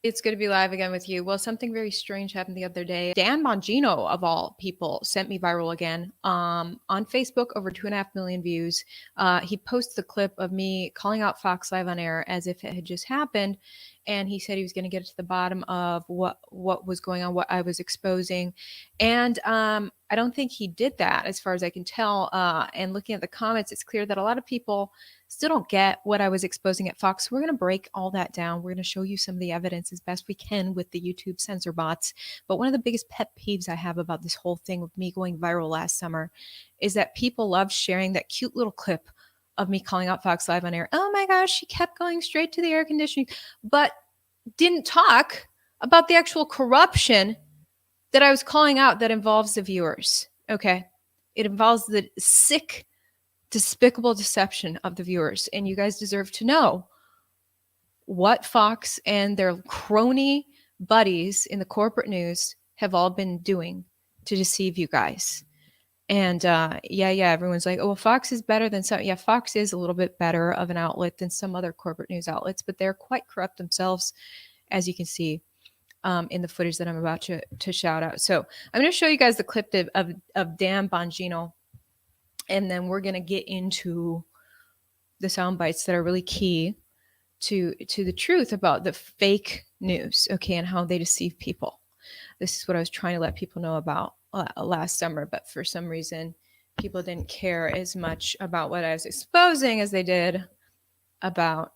It's good to be live again with you. Well, something very strange happened the other day. Dan Bongino, of all people, sent me viral again. On Facebook, over 2.5 million views. He posted a clip of me calling out Fox live on air as if it had just happened. And he said he was going to get to the bottom of what was going on, what I was exposing. And I don't think he did that, as far as I can tell. And looking at the comments, it's clear that a lot of people still don't get what I was exposing at Fox. So we're going to break all that down. We're going to show you some of the evidence as best we can with the YouTube censor bots. But one of the biggest pet peeves I have about this whole thing with me going viral last summer is that people love sharing that cute little clip of me calling out Fox Live on air. Oh my gosh, she kept going straight to the air conditioning, but didn't talk about the actual corruption that I was calling out that involves the viewers. Okay. It involves the sick, despicable deception of the viewers. And you guys deserve to know what Fox and their crony buddies in the corporate news have all been doing to deceive you guys. And everyone's like, oh, well, Fox is better than some. Yeah, Fox is a little bit better of an outlet than some other corporate news outlets, but they're quite corrupt themselves, as you can see in the footage that I'm about to shout out. So I'm going to show you guys the clip of Dan Bongino, and then we're going to get into the sound bites that are really key to the truth about the fake news, okay, and how they deceive people. This is what I was trying to let people know about last summer, but for some reason, people didn't care as much about what I was exposing as they did about,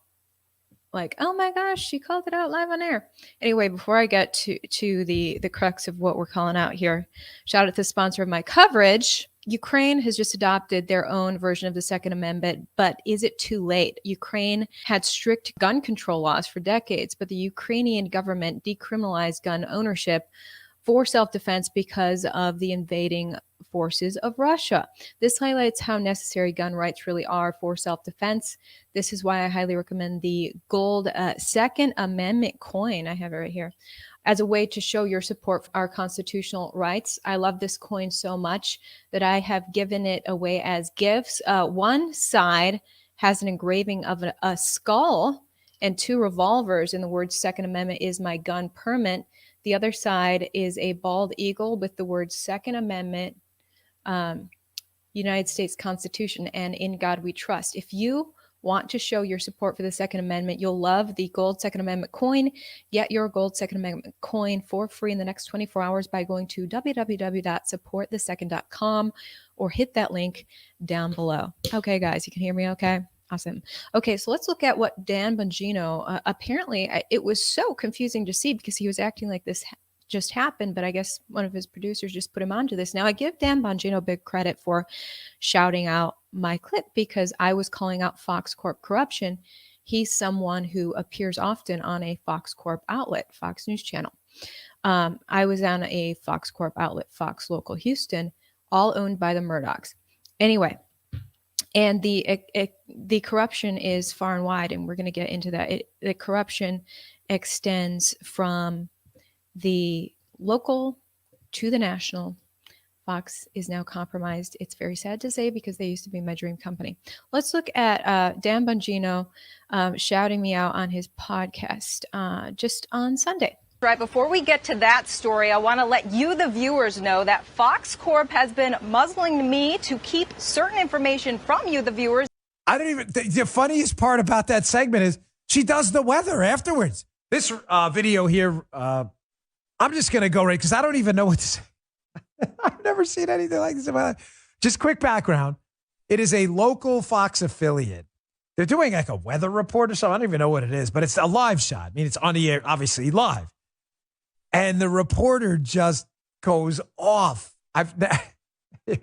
like, oh my gosh, she called it out live on air. Anyway, before I get to the crux of what we're calling out here, shout out to the sponsor of my coverage. Ukraine has just adopted their own version of the Second Amendment, but is it too late? Ukraine had strict gun control laws for decades, but the Ukrainian government decriminalized gun ownership for self-defense because of the invading forces of Russia. This highlights how necessary gun rights really are for self-defense. This is why I highly recommend the gold Second Amendment coin. I have it right here as a way to show your support for our constitutional rights. I love this coin so much that I have given it away as gifts. One side has an engraving of a skull and 2 revolvers, and the word Second Amendment is my gun permit. The other side is a bald eagle with the words Second Amendment, United States Constitution, and In God We Trust. If you want to show your support for the Second Amendment, you'll love the gold Second Amendment coin. Get your gold Second Amendment coin for free in the next 24 hours by going to www.supportthesecond.com or hit that link down below. Okay, guys, you can hear me okay? Awesome. Okay, so let's look at what Dan Bongino, apparently it was so confusing to see because he was acting like this just happened, but I guess one of his producers just put him onto this. Now, I give Dan Bongino big credit for shouting out my clip because I was calling out Fox Corp corruption. He's someone who appears often on a Fox Corp outlet, Fox News Channel. I was on a Fox Corp outlet, Fox Local Houston, all owned by the Murdochs. Anyway, and the corruption is far and wide, and we're going to get into that. The corruption extends from the local to the national. Fox is now compromised. It's very sad to say because they used to be my dream company. Let's look at Dan Bongino shouting me out on his podcast just on Sunday. Right, before we get to that story, I want to let you, the viewers, know that Fox Corp has been muzzling me to keep certain information from you, the viewers. I don't even, the funniest part about that segment is she does the weather afterwards. This video here, I'm just going to go right because I don't even know what to say. I've never seen anything like this in my life. Just quick background. It is a local Fox affiliate. They're doing like a weather report or something. I don't even know what it is, but it's a live shot. I mean, it's on the air, obviously live. And the reporter just goes off.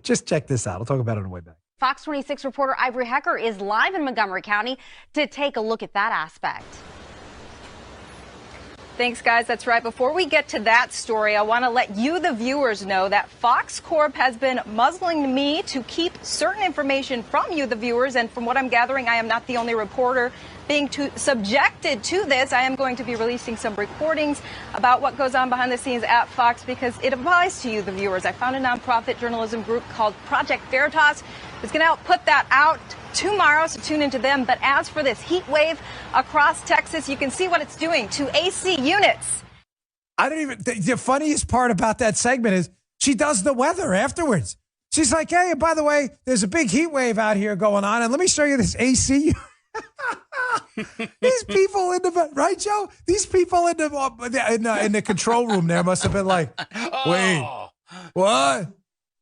Just check this out. I'll talk about it on the way back. Fox 26 reporter Ivory Hecker is live in Montgomery County to take a look at that aspect. Thanks, guys. That's right. Before we get to that story, I want to let you, the viewers, know that Fox Corp has been muzzling me to keep certain information from you, the viewers. And from what I'm gathering, I am not the only reporter being subjected to this. I am going to be releasing some recordings about what goes on behind the scenes at Fox because it applies to you, the viewers. I found a nonprofit journalism group called Project Veritas. is going to help put that out tomorrow, so tune into them. But as for this heat wave across Texas, you can see what it's doing to AC units. I don't even, the funniest part about that segment is she does the weather afterwards. She's like, hey, by the way, there's a big heat wave out here going on, and let me show you this AC. These people in the, right, Joe? These people in the control room there must have been like, wait, what?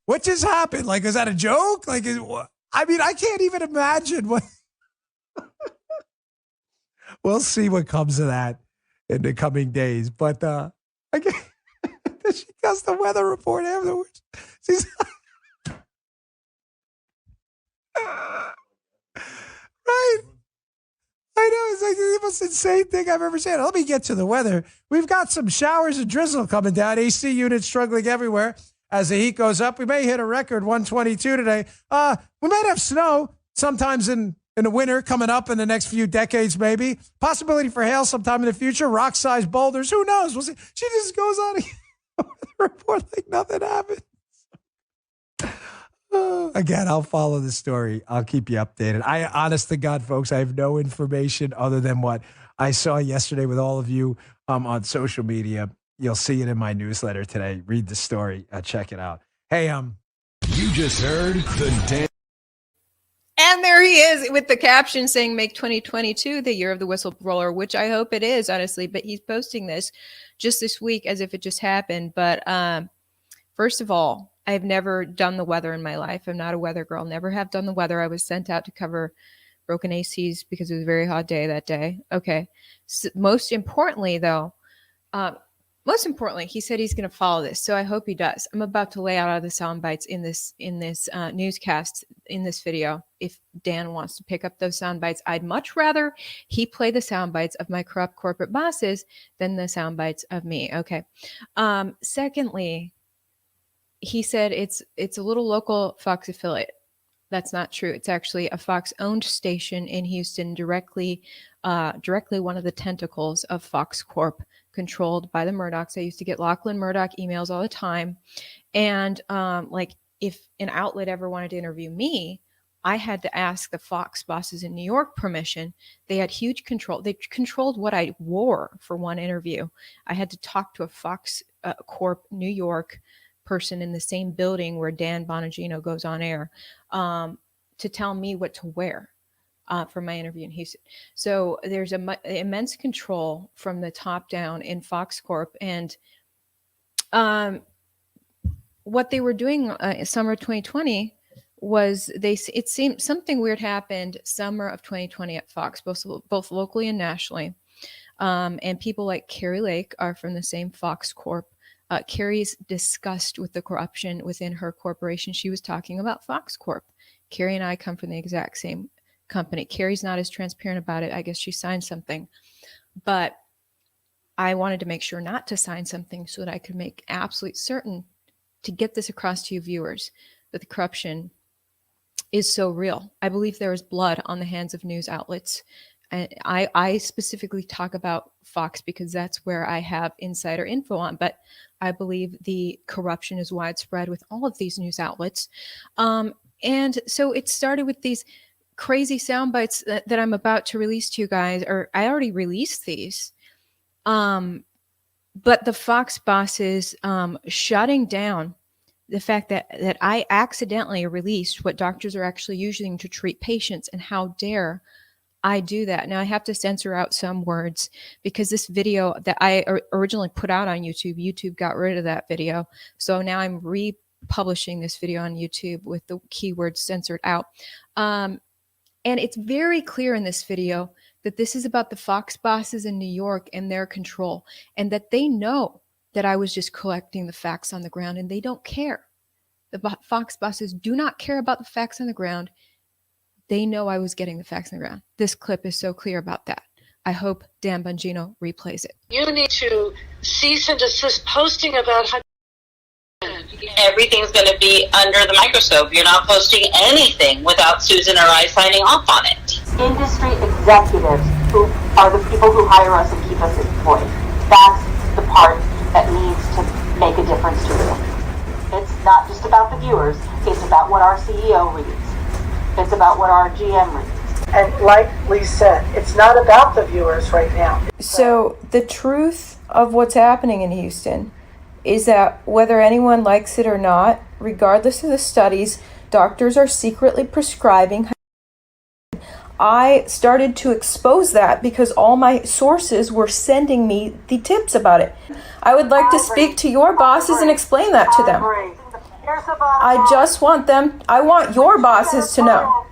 What just happened? Like, is that a joke? Like, I mean, I can't even imagine what. We'll see what comes of that in the coming days. But again, she does the weather report afterwards. She's right. I know, it's like the most insane thing I've ever seen. Let me get to the weather. We've got some showers and drizzle coming down. AC units struggling everywhere as the heat goes up. We may hit a record 122 today. We might have snow sometimes in the winter coming up in the next few decades, maybe. Possibility for hail sometime in the future. Rock-sized boulders. Who knows? We'll see. She just goes on a report like nothing happened. Again, I'll follow the story. I'll keep you updated. Honest to God, folks, I have no information other than what I saw yesterday with all of you on social media. You'll see it in my newsletter today. Read the story. Check it out. Hey, you just heard the Dan. And there he is with the caption saying, make 2022 the year of the whistleblower, which I hope it is, honestly. But he's posting this just this week as if it just happened. But first of all, I've never done the weather in my life. I'm not a weather girl. Never have done the weather. I was sent out to cover broken ACs because it was a very hot day that day. Okay. So most importantly, he said he's going to follow this. So I hope he does. I'm about to lay out all the sound bites in this newscast, in this video. If Dan wants to pick up those sound bites, I'd much rather he play the sound bites of my corrupt corporate bosses than the sound bites of me. Okay. Secondly, he said it's a little local Fox affiliate. That's not true. It's actually a Fox-owned station in Houston, directly one of the tentacles of Fox Corp, controlled by the Murdochs. I used to get Lachlan Murdoch emails all the time. And like if an outlet ever wanted to interview me, I had to ask the Fox bosses in New York permission. They had huge control. They controlled what I wore for one interview. I had to talk to a Fox Corp New York person in the same building where Dan Bongino goes on air to tell me what to wear for my interview in Houston. So there's immense control from the top down in Fox Corp. And what they were doing summer 2020 was it seemed something weird happened summer of 2020 at Fox, both locally and nationally. And people like Carrie Lake are from the same Fox Corp. Carrie's disgust with the corruption within her corporation. She was talking about Fox Corp. Carrie and I come from the exact same company. Carrie's not as transparent about it. I guess she signed something. But I wanted to make sure not to sign something so that I could make absolute certain to get this across to you viewers that the corruption is so real. I believe there is blood on the hands of news outlets. And I specifically talk about Fox because that's where I have insider info on, but I believe the corruption is widespread with all of these news outlets. And so it started with these crazy sound bites that I'm about to release to you guys, or I already released these. But the Fox bosses shutting down the fact that I accidentally released what doctors are actually using to treat patients, and how dare I do that. Now I have to censor out some words because this video that I originally put out on YouTube got rid of that video. So now I'm republishing this video on YouTube with the keywords censored out. And it's very clear in this video that this is about the Fox bosses in New York and their control, and that they know that I was just collecting the facts on the ground, and they don't care. The Fox bosses do not care about the facts on the ground. They know I was getting the facts on the ground. This clip is so clear about that. I hope Dan Bongino replays it. You need to cease and desist posting about how everything's going to be under the microscope. You're not posting anything without Susan or I signing off on it. Industry executives who are the people who hire us and keep us employed. That's the part that needs to make a difference to you. It's not just about the viewers. It's about what our CEO reads. It's about what our GM reads. And like Lee said, it's not about the viewers right now. So the truth of what's happening in Houston is that whether anyone likes it or not, regardless of the studies, doctors are secretly prescribing. I started to expose that because all my sources were sending me the tips about it. I would like to speak to your bosses and explain that to them. I just want I want your bosses to know.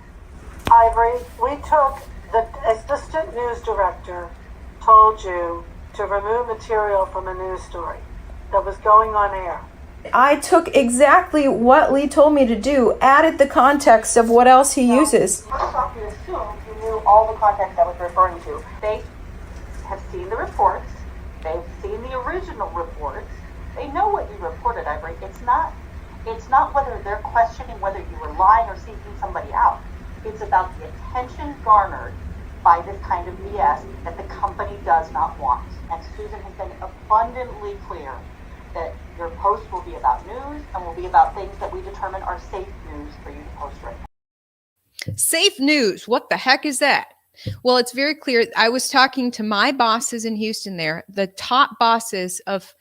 Ivory, we took, the assistant news director told you to remove material from a news story that was going on air. I took exactly what Lee told me to do, added the context of what else he uses. First off, you assumed you knew all the context I was referring to. They have seen the reports. They've seen the original reports. They know what you reported, Ivory. It's not whether they're questioning whether you were lying or seeking somebody out. It's about the attention garnered by this kind of BS that the company does not want. And Susan has been abundantly clear that your post will be about news and will be about things that we determine are safe news for you to post right now. Safe news. What the heck is that? Well, it's very clear. I was talking to my bosses in Houston there, the top bosses of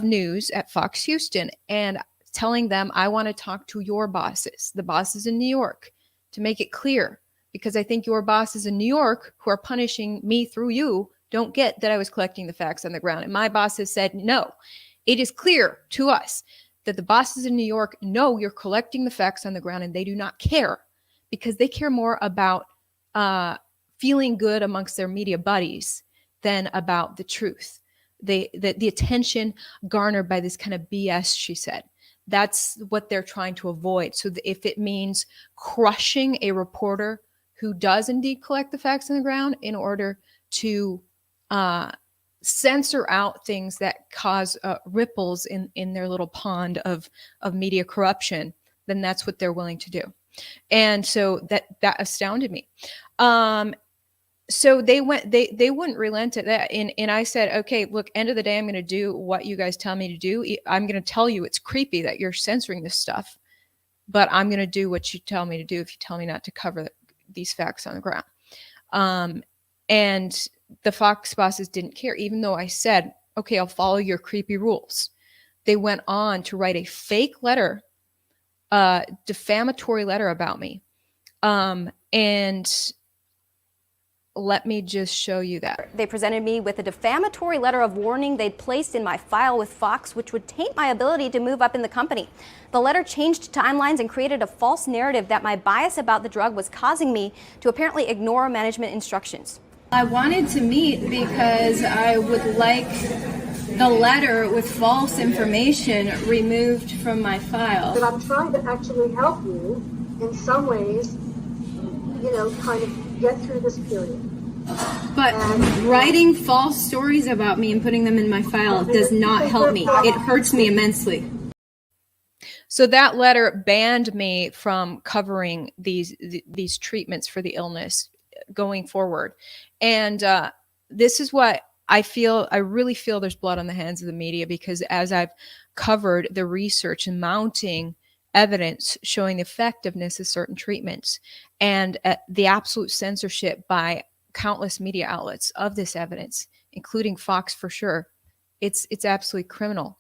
news at Fox Houston, and telling them I want to talk to your bosses, the bosses in New York, to make it clear, because I think your bosses in New York who are punishing me through you don't get that I was collecting the facts on the ground. And my bosses said, no, it is clear to us that the bosses in New York know you're collecting the facts on the ground, and they do not care, because they care more about feeling good amongst their media buddies than about the truth. The attention garnered by this kind of BS, she said. That's what they're trying to avoid. So if it means crushing a reporter who does indeed collect the facts on the ground in order to censor out things that cause ripples in their little pond of media corruption, then that's what they're willing to do. And so that astounded me. So they wouldn't relent at that. And I said, okay, look, end of the day, I'm going to do what you guys tell me to do. I'm going to tell you it's creepy that you're censoring this stuff, but I'm going to do what you tell me to do if you tell me not to cover these facts on the ground. And the Fox bosses didn't care, even though I said, okay, I'll follow your creepy rules. They went on to write a fake letter, defamatory letter about me. And let me just show you that. They presented me with a defamatory letter of warning they'd placed in my file with Fox, which would taint my ability to move up in the company. The letter changed timelines and created a false narrative that my bias about the drug was causing me to apparently ignore management instructions. I wanted to meet because I would like the letter with false information removed from my file. But I'm trying to actually help you in some ways, kind of get through this period. But writing false stories about me and putting them in my file does not help me. It hurts me immensely. So that letter banned me from covering these treatments for the illness going forward. And this is what I feel. I really feel there's blood on the hands of the media, because as I've covered the research and mounting evidence showing the effectiveness of certain treatments and the absolute censorship by countless media outlets of this evidence, including Fox for sure, it's absolutely criminal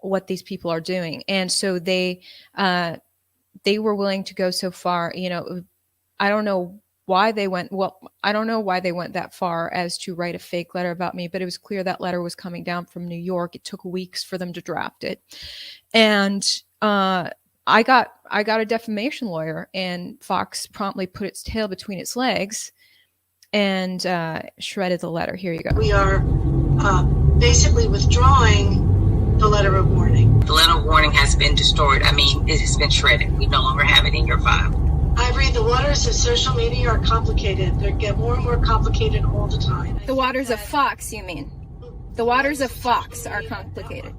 what these people are doing. And so they were willing to go so far. I don't know why they went that far as to write a fake letter about me, but it was clear that letter was coming down from New York. It took weeks for them to draft it. And I got a defamation lawyer, and Fox promptly put its tail between its legs and shredded the letter. Here you go. We are basically withdrawing the letter of warning. The letter of warning has been destroyed. It has been shredded. We no longer have it in your file. Ivory, the waters of social media are complicated. They get more and more complicated all the time. The waters of Fox, you mean? The waters of Fox are complicated.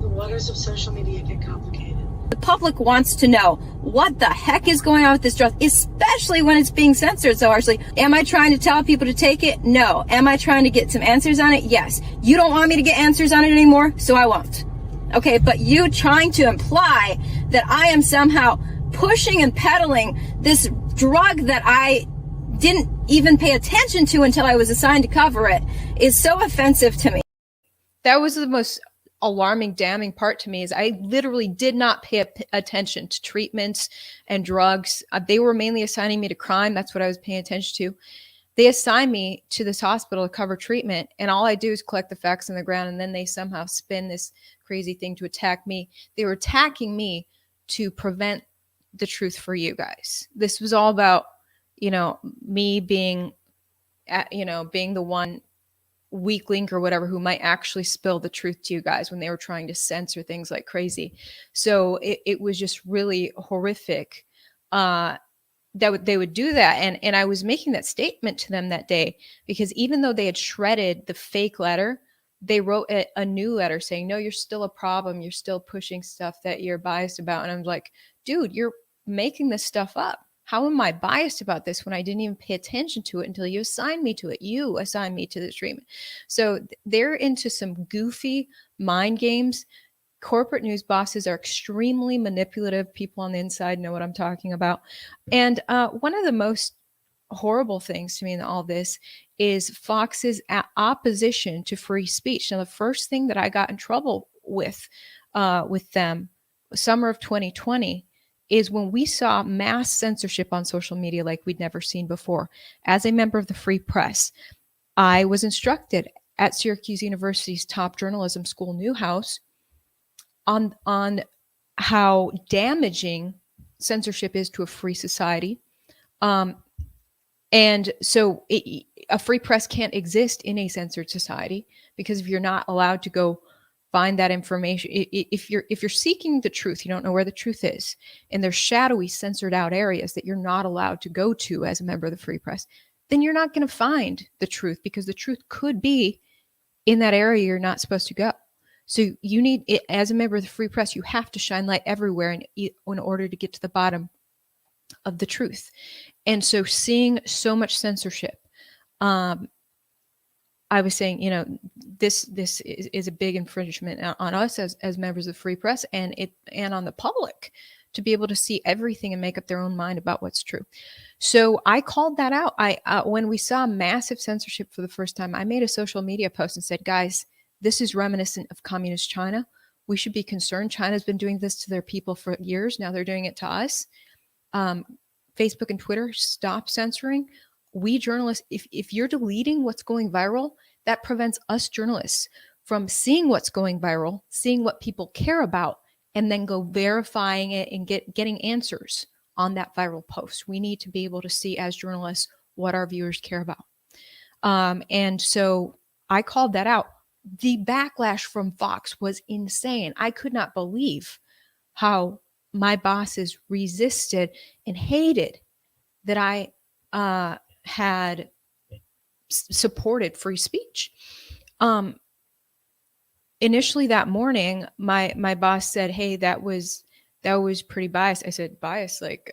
The waters of social media get complicated. The public wants to know what the heck is going on with this drug, especially when it's being censored so harshly. Am I trying to tell people to take it? No. Am I trying to get some answers on it? Yes. You don't want me to get answers on it anymore, so I won't. Okay, but you trying to imply that I am somehow pushing and peddling this drug that I didn't even pay attention to until I was assigned to cover it is so offensive to me. That was the most alarming, damning part to me, is I literally did not pay attention to treatments and drugs. They were mainly assigning me to crime. That's what I was paying attention to. They assigned me to this hospital to cover treatment, and all I do is collect the facts on the ground, and then they somehow spin this crazy thing to attack me. They were attacking me to prevent the truth for you guys. This was all about, me being, being the one weak link or whatever who might actually spill the truth to you guys when they were trying to censor things like crazy. So it was just really horrific that they would do that. And I was making that statement to them that day, because even though they had shredded the fake letter, they wrote a new letter saying, no, you're still a problem. You're still pushing stuff that you're biased about. And I'm like, dude, you're making this stuff up. How am I biased about this when I didn't even pay attention to it until you assigned me to it? You assigned me to the treatment. So they're into some goofy mind games. Corporate news bosses are extremely manipulative. People on the inside know what I'm talking about. And one of the most horrible things to me in all this is Fox's opposition to free speech. Now, the first thing that I got in trouble with them, summer of 2020, is when we saw mass censorship on social media like we'd never seen before. As a member of the Free Press, I was instructed at Syracuse University's top journalism school, Newhouse, on how damaging censorship is to a free society. And so a free press can't exist in a censored society, because if you're not allowed to go find that information, if you're seeking the truth, you don't know where the truth is, and there's shadowy, censored out areas that you're not allowed to go to as a member of the Free Press, then you're not going to find the truth, because the truth could be in that area you're not supposed to go. So you need it as a member of the Free Press. You have to shine light everywhere in order to get to the bottom of the truth. And so seeing so much censorship, I was saying, this is a big infringement on us as members of the Free Press, and on the public to be able to see everything and make up their own mind about what's true. So I called that out. When we saw massive censorship for the first time, I made a social media post and said, guys, this is reminiscent of communist China. We should be concerned. China's been doing this to their people for years. Now they're doing it to us. Facebook and Twitter, stop censoring. We journalists, if you're deleting what's going viral, that prevents us journalists from seeing what's going viral, seeing what people care about, and then go verifying it and getting answers on that viral post. We need to be able to see as journalists what our viewers care about. And so I called that out. The backlash from Fox was insane. I could not believe how my bosses resisted and hated that I had supported free speech. Initially that morning, my boss said, "Hey, that was pretty biased." I said, "Biased? Like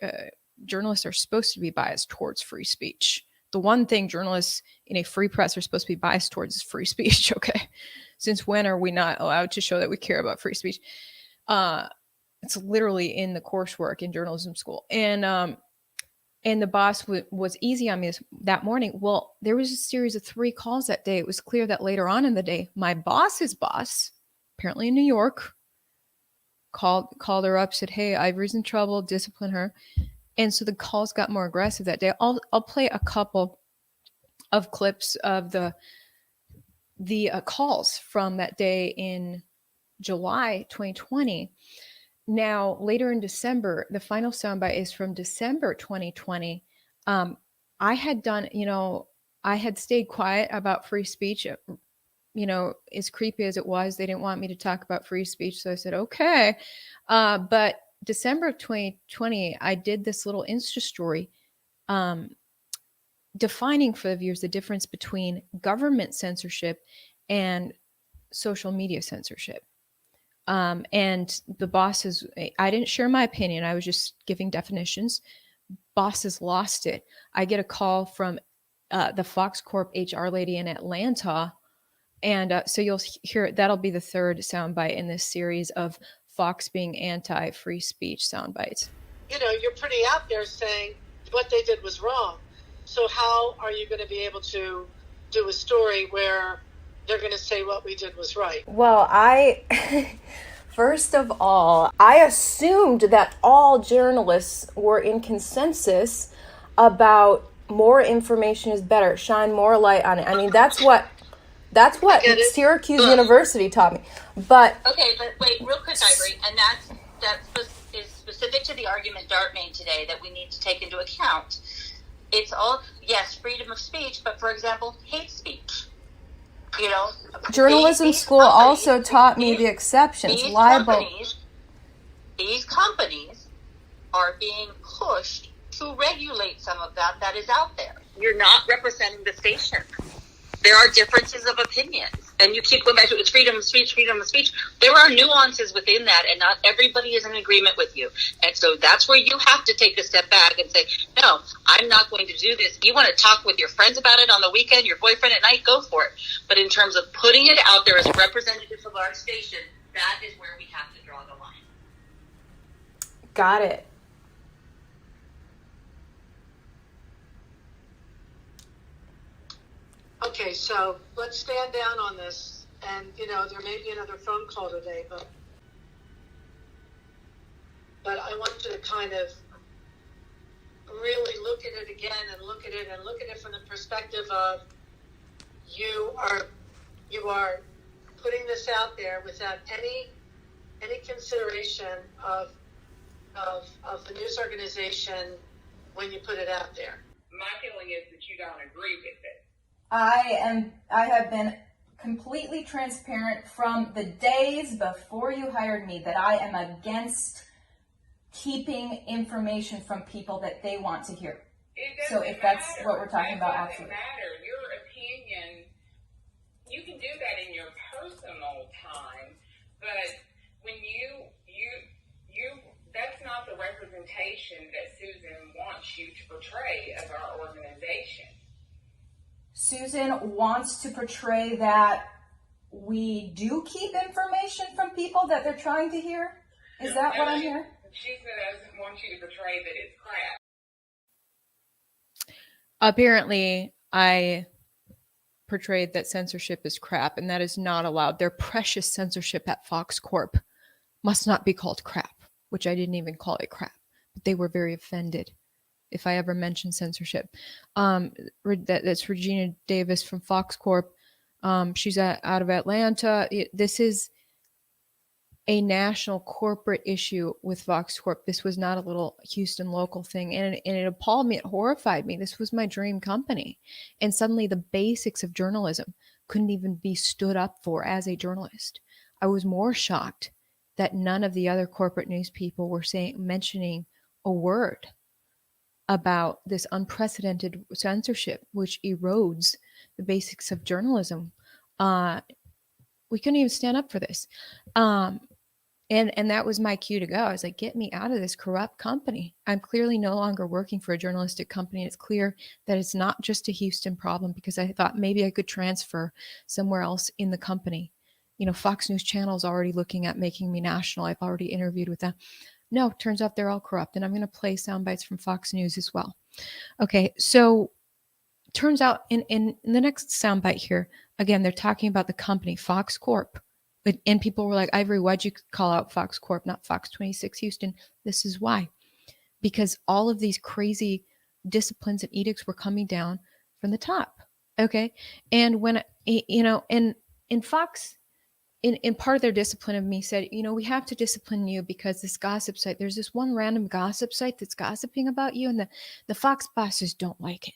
journalists are supposed to be biased towards free speech. The one thing journalists in a free press are supposed to be biased towards is free speech." Okay, since when are we not allowed to show that we care about free speech? It's literally in the coursework in journalism school. And the boss was easy on me that morning. Well, there was a series of 3 calls that day. It was clear that later on in the day, my boss's boss, apparently in New York, called her up, said, "Hey, Ivory's in trouble, discipline her." And so the calls got more aggressive that day. I'll play a couple of clips of the calls from that day in July 2020. Now, later in December, the final soundbite is from December 2020. I had done, I had stayed quiet about free speech. As creepy as it was, they didn't want me to talk about free speech. So I said, okay. But December of 2020, I did this little Insta story defining for the viewers the difference between government censorship and social media censorship. And the bosses, I didn't share my opinion. I was just giving definitions. Bosses lost it. I get a call from the Fox Corp HR lady in Atlanta. And so you'll hear, that'll be the 3rd soundbite in this series of Fox being anti-free speech soundbites. you're pretty out there saying what they did was wrong. So how are you going to be able to do a story where they're going to say what we did was right? Well, first of all, I assumed that all journalists were in consensus about more information is better, shine more light on it. I mean, that's what Syracuse University taught me. But okay, but wait, real quick, Ivory, and that is specific to the argument Dart made today that we need to take into account. It's all, yes, freedom of speech, but for example, hate speech. Journalism school also taught me the exceptions. Libel. These companies are being pushed to regulate some of that is out there. You're not representing the station. There are differences of opinions. And you keep going back to it's freedom of speech, freedom of speech. There are nuances within that, and not everybody is in agreement with you. And so that's where you have to take a step back and say, no, I'm not going to do this. You want to talk with your friends about it on the weekend, your boyfriend at night, go for it. But in terms of putting it out there as representatives of our station, that is where we have to draw the line. Got it. Okay, so let's stand down on this, and there may be another phone call today, but I want you to kind of really look at it again and look at it from the perspective of you are putting this out there without any consideration of the news organization when you put it out there. My feeling is that you don't agree with it. I have been completely transparent from the days before you hired me that I am against keeping information from people that they want to hear. So if that's what we're talking about, absolutely. It doesn't matter. Your opinion, you can do that in your personal time, but when you that's not the representation that Susan wants you to portray of our organization. Susan wants to portray that we do keep information from people that they're trying to hear? Is that what I'm hearing? She doesn't want you to portray that it's crap. Apparently, I portrayed that censorship is crap, and that is not allowed. Their precious censorship at Fox Corp must not be called crap, which I didn't even call it crap. But they were very offended if I ever mentioned censorship. That's Regina Davis from Fox Corp. She's out of Atlanta. This is a national corporate issue with Fox Corp. This was not a little Houston local thing. And it appalled me. It horrified me. This was my dream company. And suddenly the basics of journalism couldn't even be stood up for as a journalist. I was more shocked that none of the other corporate news people were mentioning a word about this unprecedented censorship, which erodes the basics of journalism. We couldn't even stand up for this. And that was my cue to go. I was like, get me out of this corrupt company. I'm clearly no longer working for a journalistic company. It's clear that it's not just a Houston problem, because I thought maybe I could transfer somewhere else in the company. Fox News Channel is already looking at making me national. I've already interviewed with them. No, turns out they're all corrupt. And I'm going to play sound bites from Fox News as well. Okay, so turns out in the next soundbite here, again, they're talking about the company, Fox Corp. And people were like, Ivory, why'd you call out Fox Corp, not Fox 26 Houston? This is why. Because all of these crazy disciplines and edicts were coming down from the top. Okay. And when, in Fox, in part of their discipline of me said, we have to discipline you because this gossip site, there's this one random gossip site that's gossiping about you, and the Fox bosses don't like it.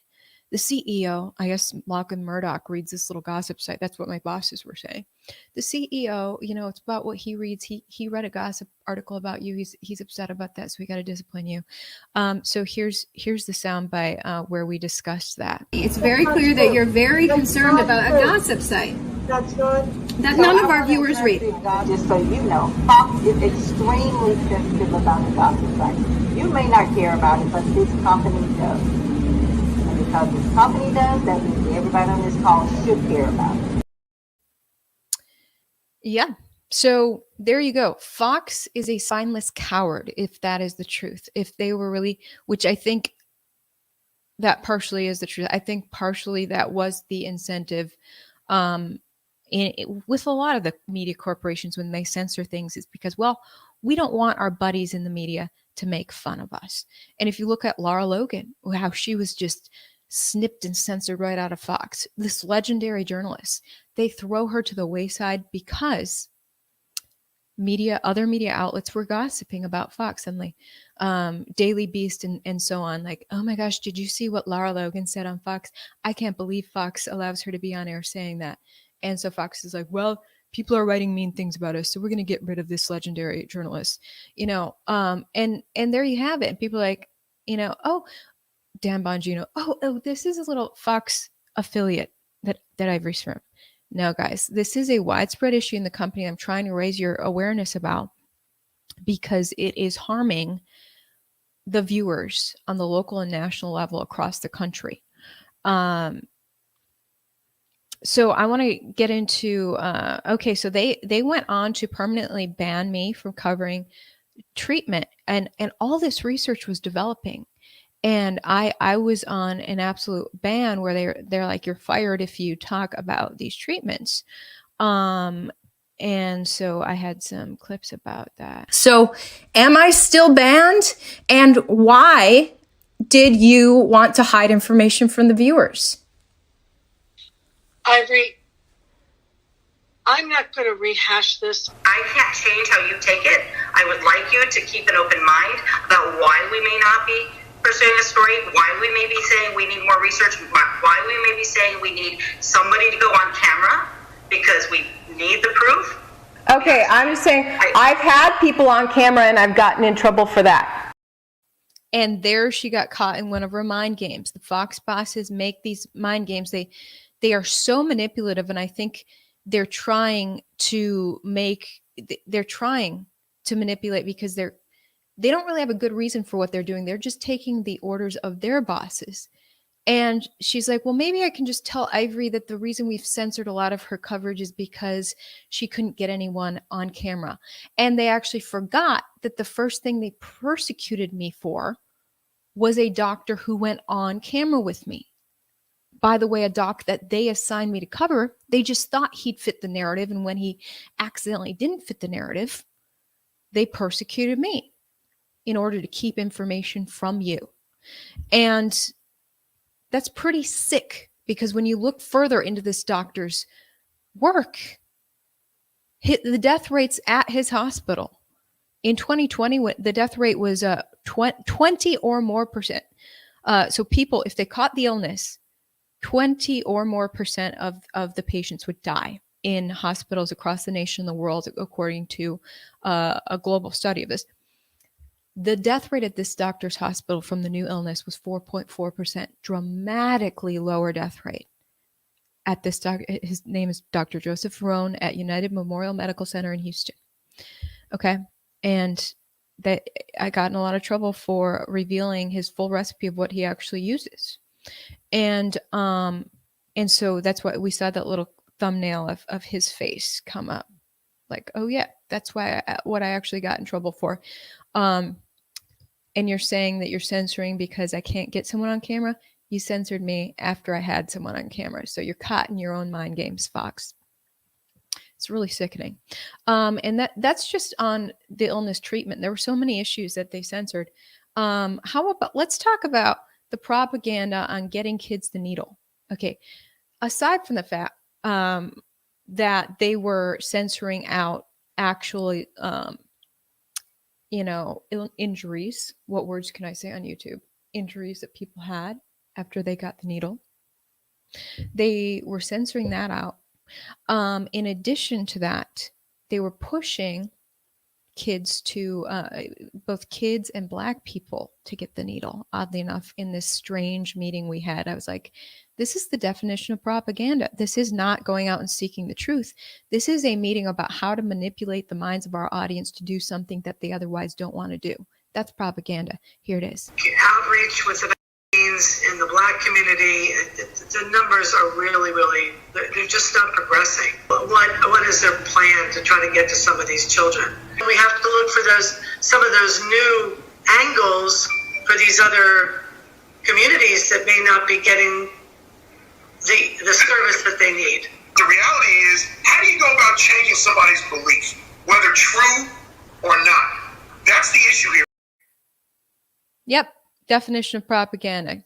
The CEO, I guess Malcolm Murdoch, reads this little gossip site. That's what my bosses were saying. The CEO, it's about what he reads. He read a gossip article about you. He's upset about that, so we got to discipline you. So here's the soundbite where we discussed that. It's very clear that you're very concerned about a gossip site. That's good. That none of our viewers read. Just so you know, Fox is extremely sensitive about the gossip site. You may not care about it, but this company does. And because this company does, that means everybody on this call should care about it. Yeah. So there you go. Fox is a spineless coward, if that is the truth. If they were really, which I think that partially is the truth. I think partially that was the incentive with a lot of the media corporations when they censor things, is because, well, we don't want our buddies in the media to make fun of us. And if you look at Lara Logan, how she was just snipped and censored right out of Fox, this legendary journalist, they throw her to the wayside because other media outlets were gossiping about Fox suddenly. Daily Beast and so on, like, oh my gosh, did you see what Lara Logan said on Fox? I can't believe Fox allows her to be on air saying that. And so Fox is like, well, people are writing mean things about us, so we're going to get rid of this legendary journalist, and there you have it. And people are like, oh, Dan Bongino, oh, this is a little Fox affiliate that Ivory's from. No, guys, this is a widespread issue in the company I'm trying to raise your awareness about, because it is harming the viewers on the local and national level across the country. So I want to get into, okay, so they went on to permanently ban me from covering treatment, and all this research was developing. And I was on an absolute ban where they're like, you're fired if you talk about these treatments. And so I had some clips about that. So am I still banned? And why did you want to hide information from the viewers? Ivory, I'm not going to rehash this. I can't change how you take it. I would like you to keep an open mind about why we may not be pursuing a story, why we may be saying we need more research, why we may be saying we need somebody to go on camera because we need the proof. Okay, I'm just saying I've had people on camera and I've gotten in trouble for that. And there she got caught in one of her mind games. The Fox bosses make these mind games. They are so manipulative, and I think they're trying to manipulate because they don't really have a good reason for what they're doing. They're just taking the orders of their bosses. And she's like, well, maybe I can just tell Ivory that the reason we've censored a lot of her coverage is because she couldn't get anyone on camera. And they actually forgot that the first thing they persecuted me for was a doctor who went on camera with me. By the way, a doc that they assigned me to cover, they just thought he'd fit the narrative. And when he accidentally didn't fit the narrative, they persecuted me in order to keep information from you. And that's pretty sick, because when you look further into this doctor's work, the death rates at his hospital in 2020, the death rate was 20 or more percent. So people, if they caught the illness, 20 or more percent of the patients would die in hospitals across the nation and the world, according to a global study of this. The death rate at this doctor's hospital from the new illness was 4.4%, dramatically lower death rate at this doctor. His name is Dr. Joseph Ferrone at United Memorial Medical Center in Houston. Okay. And that I got in a lot of trouble for revealing his full recipe of what he actually uses. And so that's why we saw that little thumbnail of his face come up. Like, oh yeah, that's what I actually got in trouble for. And you're saying that you're censoring because I can't get someone on camera. You censored me after I had someone on camera. So you're caught in your own mind games, Fox. It's really sickening. And that's just on the illness treatment. There were so many issues that they censored. Let's talk about the propaganda on getting kids the needle. Okay. Aside from the fact that they were censoring out actually, injuries. What words can I say on YouTube? Injuries that people had after they got the needle. They were censoring that out. In addition to that, they were pushing kids to both kids and Black people to get the needle. Oddly enough, in this strange meeting we had, I was like, this is the definition of propaganda. This is not going out and seeking the truth. This is a meeting about how to manipulate the minds of our audience to do something that they otherwise don't want to do. That's propaganda. Here it is. Outreach with the vaccines happens in the Black community, the numbers are really, they're just not progressing. What is their plan to try to get to some of these children? We have to look for some of those new angles for these other communities that may not be getting the service that they need. The reality is, how do you go about changing somebody's belief, whether true or not? That's the issue here. Yep. Definition of propaganda.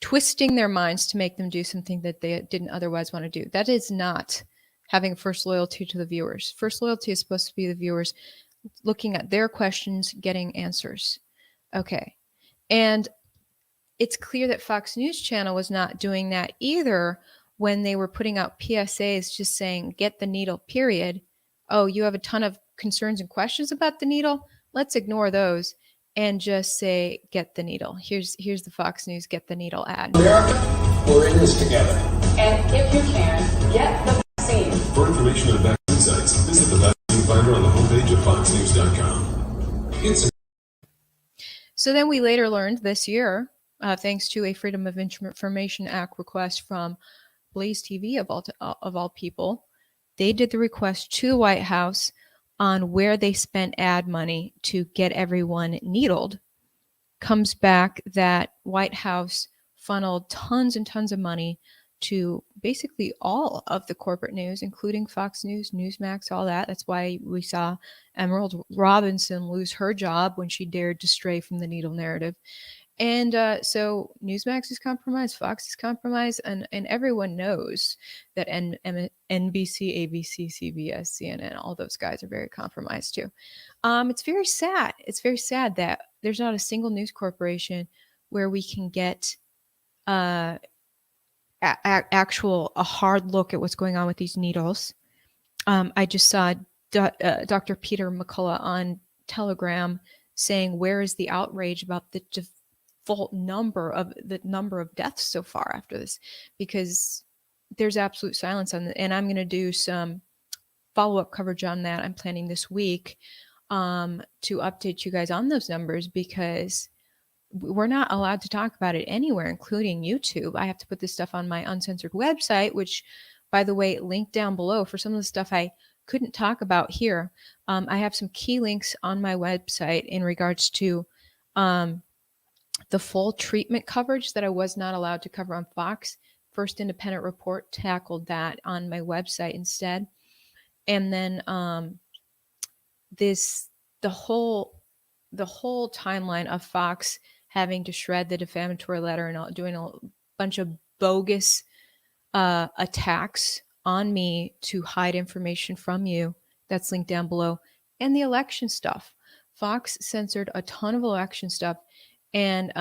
Twisting their minds to make them do something that they didn't otherwise want to do. That is not having first loyalty to the viewers. First loyalty is supposed to be the viewers looking at their questions, getting answers. Okay. And it's clear that Fox News Channel was not doing that either when they were putting out PSAs just saying, get the needle, period. Oh, you have a ton of concerns and questions about the needle? Let's ignore those and just say, get the needle. Here's the Fox News Get the Needle ad. America, we're in this together. And if you can, get the vaccine. For information on vaccine sites, visit the vaccine finder on the homepage of foxnews.com. So then we later learned this year, thanks to a Freedom of Information Act request from Blaze TV of all people, they did the request to the White House on where they spent ad money to get everyone needled. Comes back that White House funneled tons and tons of money to basically all of the corporate news, including Fox News, Newsmax, all that. That's why we saw Emerald Robinson lose her job when she dared to stray from the needle narrative. And so Newsmax is compromised, Fox is compromised, and everyone knows that NBC, ABC, CBS, CNN, all those guys are very compromised too. It's very sad. It's very sad that there's not a single news corporation where we can get a hard look at what's going on with these needles. I just saw Dr. Peter McCullough on Telegram saying, where is the outrage about the default number of deaths so far after this? Because there's absolute silence on it. And I'm going to do some follow-up coverage on that. I'm planning this week to update you guys on those numbers, because we're not allowed to talk about it anywhere, including YouTube. I have to put this stuff on my uncensored website, which, by the way, linked down below for some of the stuff I couldn't talk about here. I have some key links on my website in regards to the full treatment coverage that I was not allowed to cover on Fox. First Independent Report tackled that on my website instead. And then the whole timeline of Fox having to shred the defamatory letter and doing a bunch of bogus attacks on me to hide information from you. That's linked down below. And the election stuff. Fox censored a ton of election stuff. And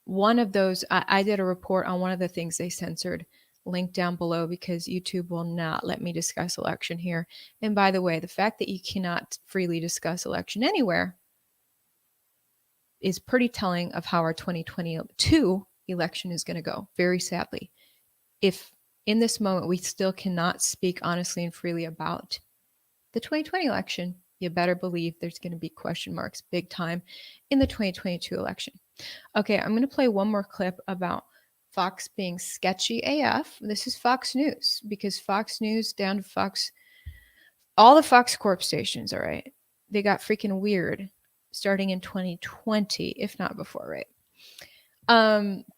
one of those, I did a report on one of the things they censored, linked down below, because YouTube will not let me discuss election here. And by the way, the fact that you cannot freely discuss election anywhere is pretty telling of how our 2022 election is going to go, very sadly. If in this moment we still cannot speak honestly and freely about the 2020 election, you better believe there's going to be question marks big time in the 2022 election. Okay, I'm going to play one more clip about Fox being sketchy AF. This is Fox News, because Fox News down to Fox, all the Fox Corp stations, all right, they got freaking weird starting in 2020, if not before, right?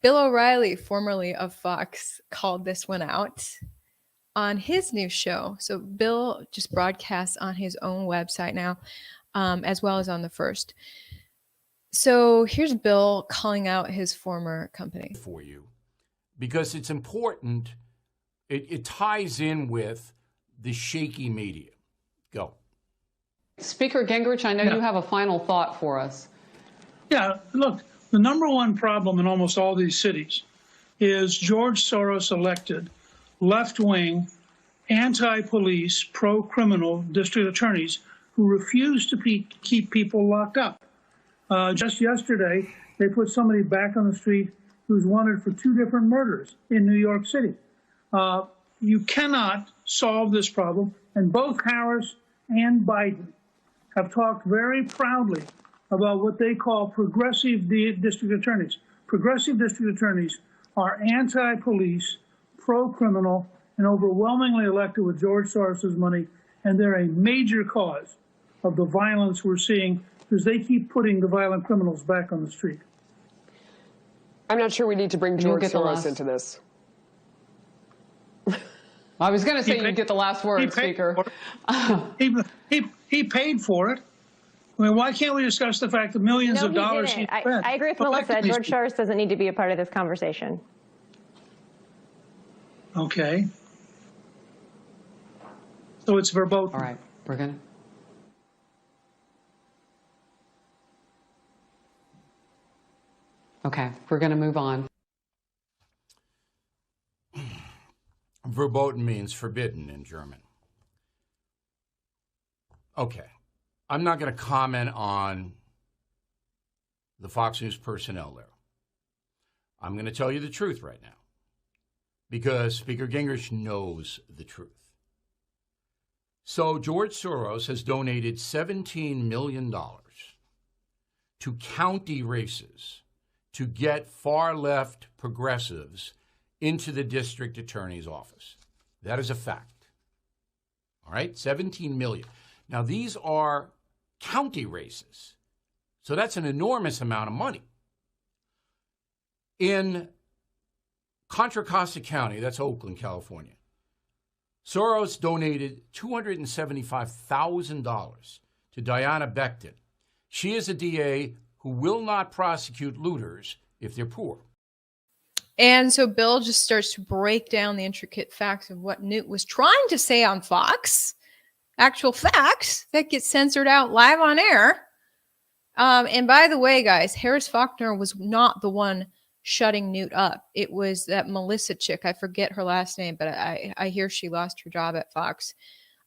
Bill O'Reilly, formerly of Fox, called this one out on his new show. So Bill just broadcasts on his own website now, as well as on the First. So here's Bill calling out his former company. For you, because it's important. It ties in with the shaky media. Go. Speaker Gingrich, I know you have a final thought for us. Yeah, look, the number one problem in almost all these cities is George Soros elected left-wing, anti-police, pro-criminal district attorneys who refuse to keep people locked up. Just yesterday, they put somebody back on the street who's wanted for 2 different murders in New York City. You cannot solve this problem, and both Harris and Biden have talked very proudly about what they call progressive district attorneys. progressive district attorneys are anti-police, pro-criminal, and overwhelmingly elected with George Soros's money, and they're a major cause of the violence we're seeing because they keep putting the violent criminals back on the street. I'm not sure we need to bring George Soros into this. I was going to say you get the last word, Speaker. He paid for it. I mean, why can't we discuss the fact that millions of dollars he spent? I agree with Melissa. George Soros doesn't need to be a part of this conversation. Okay. So it's verboten. All right, we're going to. Okay, we're going to move on. Verboten means forbidden in German. Okay. I'm not going to comment on the Fox News personnel there. I'm going to tell you the truth right now because Speaker Gingrich knows the truth. So George Soros has donated $17 million to county races to get far-left progressives into the district attorney's office. That is a fact. All right? $17 million. Now, these are county races. So that's an enormous amount of money. In Contra Costa County, that's Oakland, California, Soros donated $275,000 to Diana Becton. She is a DA who will not prosecute looters if they're poor. And so Bill just starts to break down the intricate facts of what Newt was trying to say on Fox. Actual facts that get censored out live on air. And by the way, guys, Harris Faulkner was not the one shutting Newt up. It was that Melissa chick. I forget her last name, but I hear she lost her job at Fox.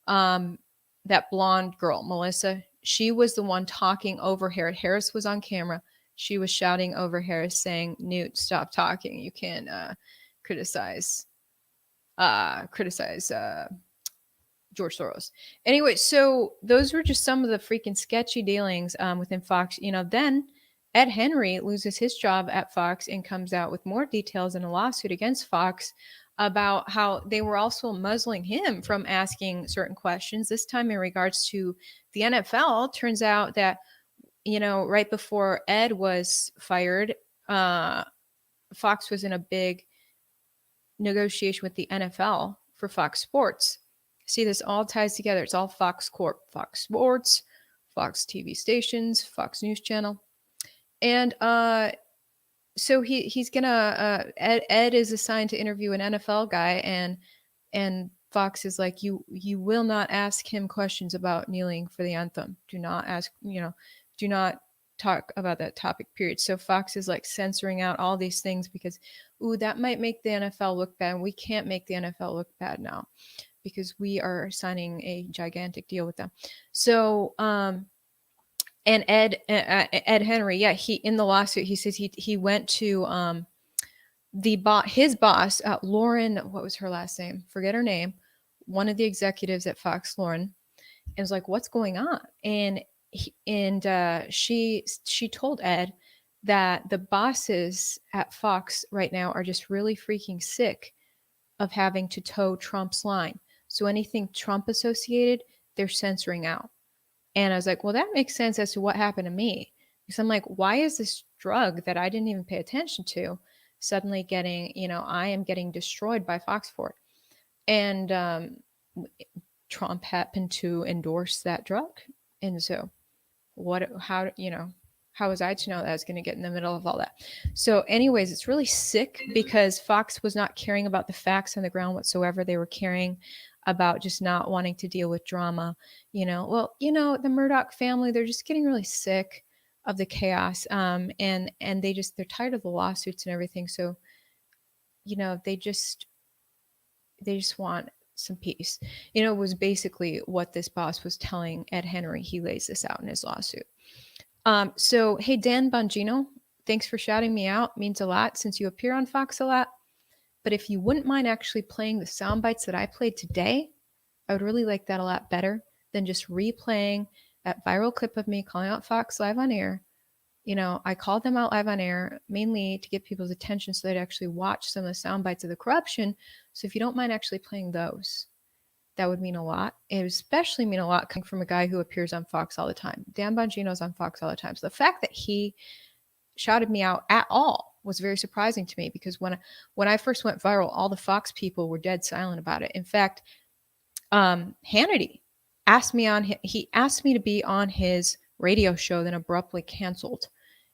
That blonde girl, Melissa, she was the one talking over Harris. Harris was on camera. She was shouting over Harris saying, Newt, stop talking. You can't criticize George Soros. Anyway, so those were just some of the freaking sketchy dealings within Fox. You know, then Ed Henry loses his job at Fox and comes out with more details in a lawsuit against Fox about how they were also muzzling him from asking certain questions, this time in regards to the NFL. Turns out that, you know, right before Ed was fired, Fox was in a big negotiation with the NFL for Fox Sports. See, this all ties together. It's all Fox Corp, Fox Sports, Fox TV stations, Fox News Channel. And so he's gonna Ed is assigned to interview an NFL guy, and Fox is like, you will not ask him questions about kneeling for the anthem. Do not ask, do not talk about that topic, period. So Fox is like censoring out all these things because, that might make the NFL look bad. And we can't make the NFL look bad now because we are signing a gigantic deal with them. So, and Ed Henry, yeah, he in the lawsuit, he says he went to his boss, Lauren, what was her last name? Forget her name. One of the executives at Fox, Lauren, and was like, "What's going on?" And she told Ed that the bosses at Fox right now are just really freaking sick of having to toe Trump's line. So anything Trump associated, they're censoring out. And I was like, well, that makes sense as to what happened to me. Because I'm like, why is this drug that I didn't even pay attention to suddenly getting, I am getting destroyed by Fox for it. And Trump happened to endorse that drug. And so how was I to know that I was going to get in the middle of all that? So anyways, it's really sick because Fox was not caring about the facts on the ground whatsoever. They were caring about just not wanting to deal with drama. The Murdoch family, they're just getting really sick of the chaos. And they're tired of the lawsuits and everything. So, they just want some peace. Was basically what this boss was telling Ed Henry. He lays this out in his lawsuit. So, hey, Dan Bongino, thanks for shouting me out. Means a lot since you appear on Fox a lot. But if you wouldn't mind actually playing the sound bites that I played today, I would really like that a lot better than just replaying that viral clip of me calling out Fox live on air I called them out live on air mainly to get people's attention so they'd actually watch some of the sound bites of the corruption. So if you don't mind actually playing those, that would mean a lot. It would especially mean a lot coming from a guy who appears on Fox all the time. Dan Bongino's on Fox all the time. So the fact that he shouted me out at all was very surprising to me, because when I first went viral, all the Fox people were dead silent about it. In fact, Hannity asked me to be on his radio show, then abruptly canceled.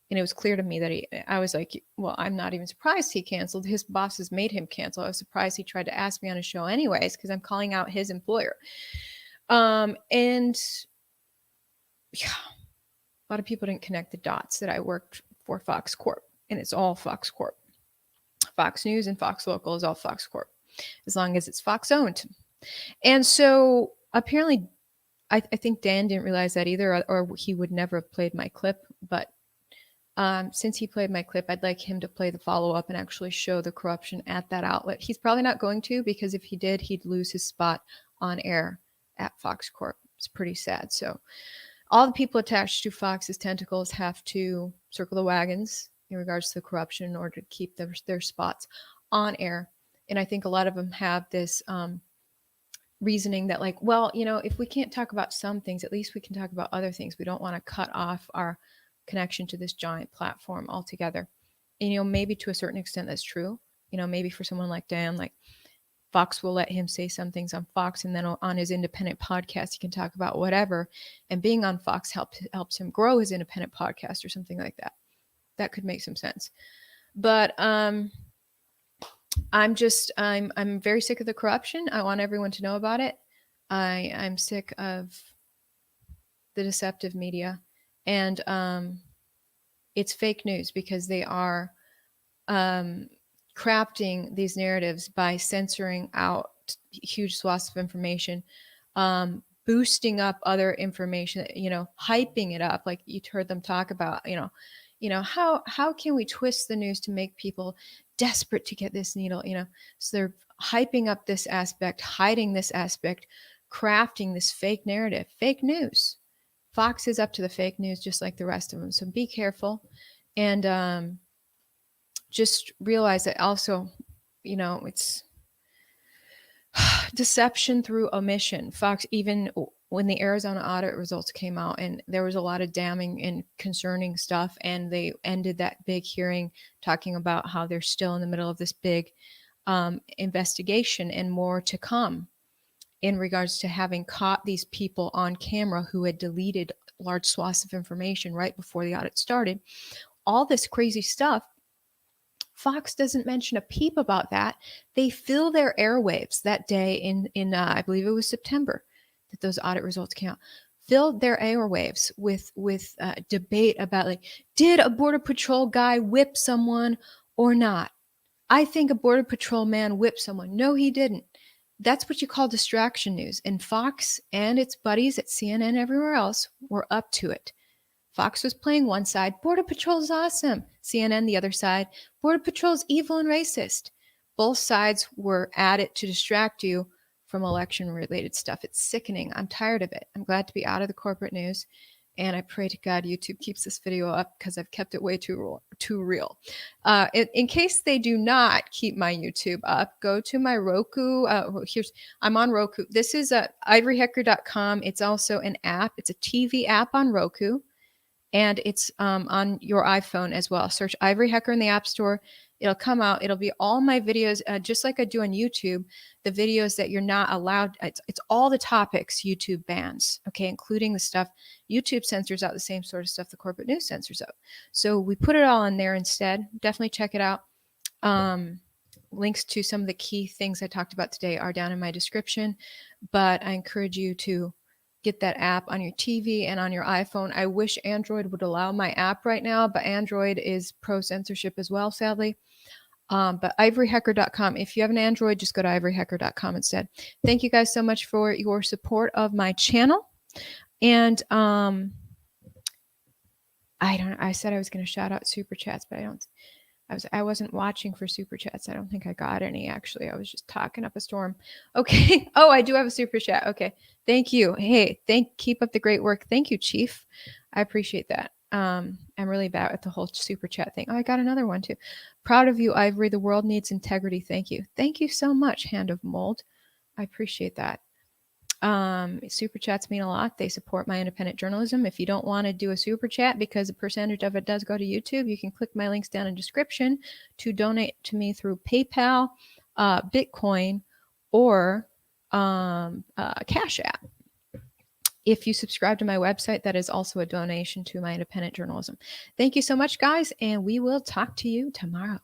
And it was clear to me that I was like, well, I'm not even surprised he canceled. His bosses made him cancel. I was surprised he tried to ask me on his show anyways, because I'm calling out his employer. And yeah, a lot of people didn't connect the dots that I worked for Fox Corp, and it's all Fox Corp. Fox News and Fox Local is all Fox Corp, as long as it's Fox owned. And so apparently, I think Dan didn't realize that either, or he would never have played my clip. But since he played my clip, I'd like him to play the follow-up and actually show the corruption at that outlet. He's probably not going to, because if he did, he'd lose his spot on air at Fox Corp. It's pretty sad. So all the people attached to Fox's tentacles have to circle the wagons in regards to the corruption in order to keep their spots on air. And I think a lot of them have this reasoning that, like, well, if we can't talk about some things, at least we can talk about other things. We don't want to cut off our connection to this giant platform altogether. And, maybe to a certain extent that's true. Maybe for someone like Dan, like, Fox will let him say some things on Fox, and then on his independent podcast, he can talk about whatever. And being on Fox helps him grow his independent podcast or something like that. That could make some sense. But I'm very sick of the corruption. I want everyone to know about it. I'm sick of the deceptive media, and it's fake news, because they are crafting these narratives by censoring out huge swaths of information, boosting up other information, hyping it up. Like you heard them talk about, how can we twist the news to make people desperate to get this needle, so they're hyping up this aspect, hiding this aspect, crafting this fake narrative, fake news. Fox is up to the fake news just like the rest of them. So be careful, and just realize that also, it's deception through omission. Fox, even when the Arizona audit results came out and there was a lot of damning and concerning stuff, and they ended that big hearing talking about how they're still in the middle of this big investigation and more to come in regards to having caught these people on camera who had deleted large swaths of information right before the audit started. All this crazy stuff. Fox doesn't mention a peep about that. They fill their airwaves that day in I believe it was September that those audit results came out. Filled their airwaves with debate about, like, did a Border Patrol guy whip someone or not? I think a Border Patrol man whipped someone. No, he didn't. That's what you call distraction news. And Fox and its buddies at CNN and everywhere else were up to it. Fox was playing one side, Border Patrol is awesome. CNN, the other side, Border Patrol is evil and racist. Both sides were at it to distract you from election-related stuff. It's sickening. I'm tired of it. I'm glad to be out of the corporate news, and I pray to God YouTube keeps this video up, because I've kept it way too real. In case they do not keep my YouTube up, go to my Roku. I'm on Roku. This is ivoryhecker.com. It's also an app. It's a TV app on Roku. And it's on your iPhone as well. Search Ivory Hecker in the App Store. It'll come out. It'll be all my videos, just like I do on YouTube, the videos that you're not allowed. It's all the topics YouTube bans, okay, including the stuff YouTube censors out, the same sort of stuff the corporate news censors out. So we put it all in there instead. Definitely check it out. Links to some of the key things I talked about today are down in my description, but I encourage you to get that app on your TV and on your iPhone. I wish Android would allow my app right now, but Android is pro censorship as well, sadly. But ivoryhecker.com. If you have an Android, just go to ivoryhecker.com instead. Thank you guys so much for your support of my channel. And I said I was going to shout out super chats, but I wasn't watching for super chats. I don't think I got any, actually. I was just talking up a storm. Okay. Oh, I do have a super chat. Okay. Thank you. Hey, keep up the great work. Thank you, Chief. I appreciate that. I'm really bad at the whole super chat thing. Oh, I got another one too. Proud of you, Ivory. The world needs integrity. Thank you. Thank you so much, Hand of Mold. I appreciate that. Super chats mean a lot. They support my independent journalism. If you don't want to do a super chat because a percentage of it does go to YouTube, you can click my links down in description to donate to me through PayPal, Bitcoin, or Cash App. If you subscribe to my website, that is also a donation to my independent journalism. Thank you so much, guys, and we will talk to you tomorrow.